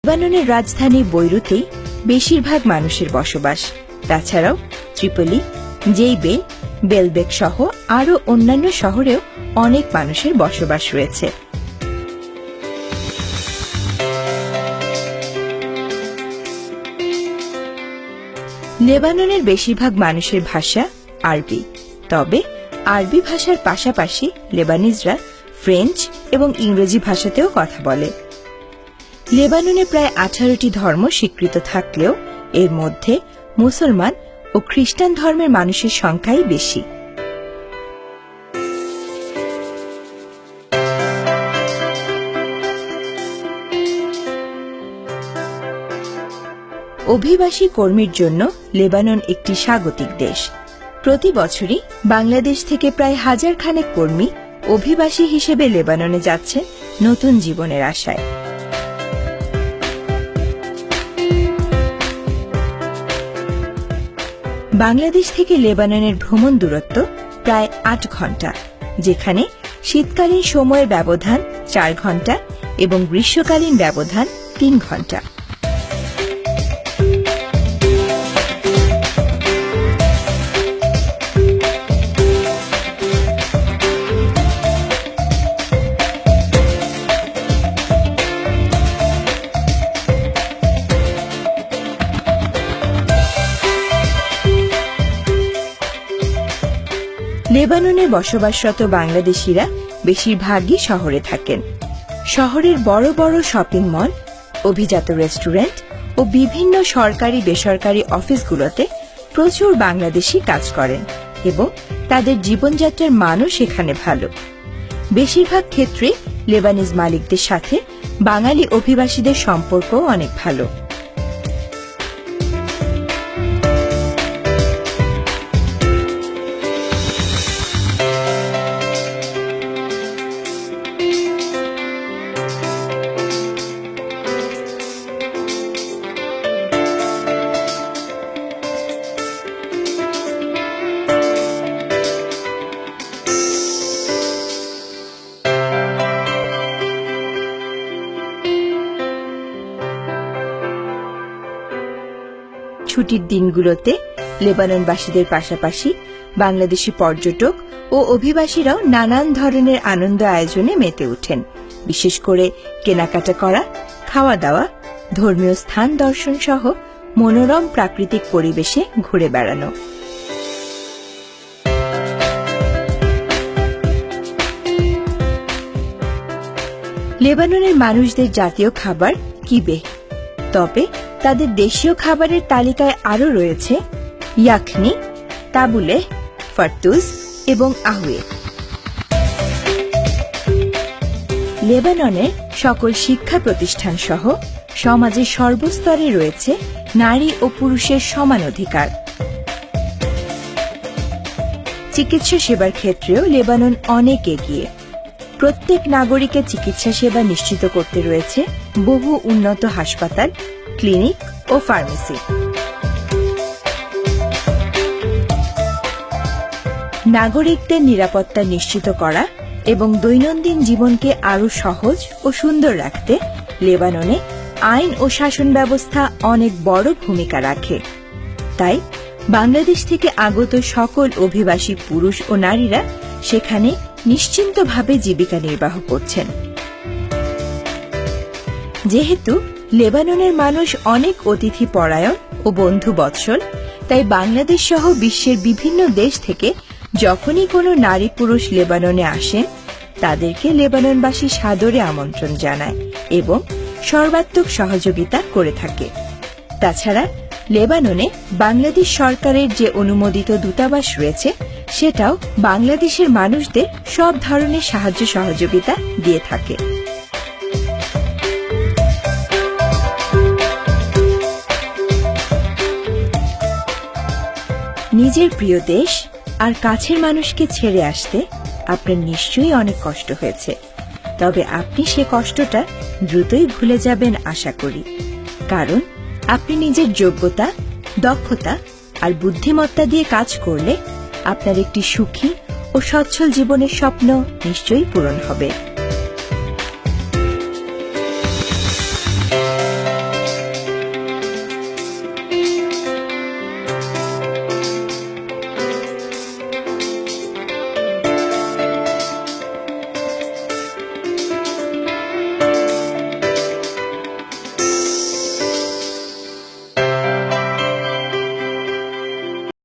লেবাননের রাজধানী বৈরুতেই বেশিরভাগ মানুষের বসবাস। তাছাড়াও ত্রিপলি, জেইবে, বেলবেক সহ আরও অন্যান্য শহরেও অনেক মানুষের বসবাস রয়েছে। লেবাননের বেশিরভাগ মানুষের ভাষা আরবি, তবে আরবি ভাষার পাশাপাশি লেবানিজরা ফ্রেঞ্চ এবং ইংরেজি ভাষাতেও কথা বলে। লেবাননে প্রায় 18টি ধর্ম স্বীকৃত থাকলেও এর মধ্যে মুসলমান ও খ্রিস্টান ধর্মের মানুষের সংখ্যাই বেশি। অভিবাসী কর্মীর জন্য লেবানন একটি স্বাগতিক দেশ। প্রতি বছরই বাংলাদেশ থেকে প্রায় 1000 খানেক কর্মী অভিবাসী হিসেবে লেবাননে যাচ্ছে নতুন জীবনের আশায়। বাংলাদেশ থেকে লেবাননের ভ্রমণ দূরত্ব প্রায় 8 ঘণ্টা, যেখানে শীতকালীন সময়ের ব্যবধান 4 ঘণ্টা এবং গ্রীষ্মকালীন ব্যবধান 3 ঘণ্টা। লেবাননে বসবাসরত বাংলাদেশিরা বেশিরভাগই শহরে থাকেন। শহরের বড় বড় শপিং মল, অভিজাত রেস্টুরেন্ট ও বিভিন্ন সরকারি বেসরকারি অফিসগুলোতে প্রচুর বাংলাদেশি কাজ করেন এবং তাদের জীবনযাত্রার মানও সেখানে ভালো। বেশিরভাগ ক্ষেত্রে লেবানিজ মালিকদের সাথে বাঙালি অভিবাসীদের সম্পর্কও অনেক ভালো। ছুটির দিনগুলোতে লেবাননবাসীদের পাশাপাশি বাংলাদেশি পর্যটক ও অভিবাসীরাও নানান ধরনের আনন্দ আয়োজনে মেতে ওঠেন, বিশেষ করে কেনাকাটা করা, খাওয়া দাওয়া, ধর্মীয় স্থান দর্শন সহ মনোরম প্রাকৃতিক পরিবেশে ঘুরে বেড়ানো। লেবাননের মানুষদের জাতীয় খাবার কিবে, তবে তাদের দেশীয় খাবারের তালিকায় আরও রয়েছে ইয়াখনি, তাবুলে, ফার্তুজ এবং আহুয়ে। লেবাননের সকল শিক্ষা প্রতিষ্ঠান সহ সমাজের সর্বস্তরে রয়েছে নারী ও পুরুষের সমান অধিকার। চিকিৎসা সেবার ক্ষেত্রেও লেবানন অনেক এগিয়ে। প্রত্যেক নাগরিকের চিকিৎসা সেবা নিশ্চিত করতে রয়েছে বহু উন্নত হাসপাতাল, ক্লিনিক ও ফার্মেসি। নাগরিকদের নিরাপত্তা নিশ্চিত করা এবং দৈনন্দিন জীবনকে আরও সহজ ও সুন্দর রাখতে লেবাননে আইন ও শাসন ব্যবস্থা অনেক বড় ভূমিকা রাখে। তাই বাংলাদেশ থেকে আগত সকল অভিবাসী পুরুষ ও নারীরা সেখানে নিশ্চিন্তভাবে জীবিকা নির্বাহ করছেন। যেহেতু লেবাননের মানুষ অনেক অতিথি পরায়ণ ও বন্ধু বৎসল, তাই বাংলাদেশ সহ বিশ্বের বিভিন্ন দেশ থেকে যখনই কোনো নারী পুরুষ লেবাননে আসেন, তাদেরকে লেবাননবাসী সাদরে আমন্ত্রণ জানায় এবং সর্বাত্মক সহযোগিতা করে থাকে। তাছাড়া লেবাননে বাংলাদেশ সরকারের যে অনুমোদিত দূতাবাস রয়েছে, সেটাও বাংলাদেশের মানুষদের সব ধরনের সাহায্য সহযোগিতা দিয়ে থাকে। নিজের প্রিয় দেশ আর কাছের মানুষকে ছেড়ে আসতে আপনার নিশ্চয়ই অনেক কষ্ট হয়েছে, তবে আপনি সে কষ্টটা দ্রুতই ভুলে যাবেন আশা করি, কারণ আপনি নিজের যোগ্যতা, দক্ষতা আর বুদ্ধিমত্তা দিয়ে কাজ করলে আপনার একটি সুখী ও সচ্ছল জীবনের স্বপ্ন নিশ্চয়ই পূরণ হবে।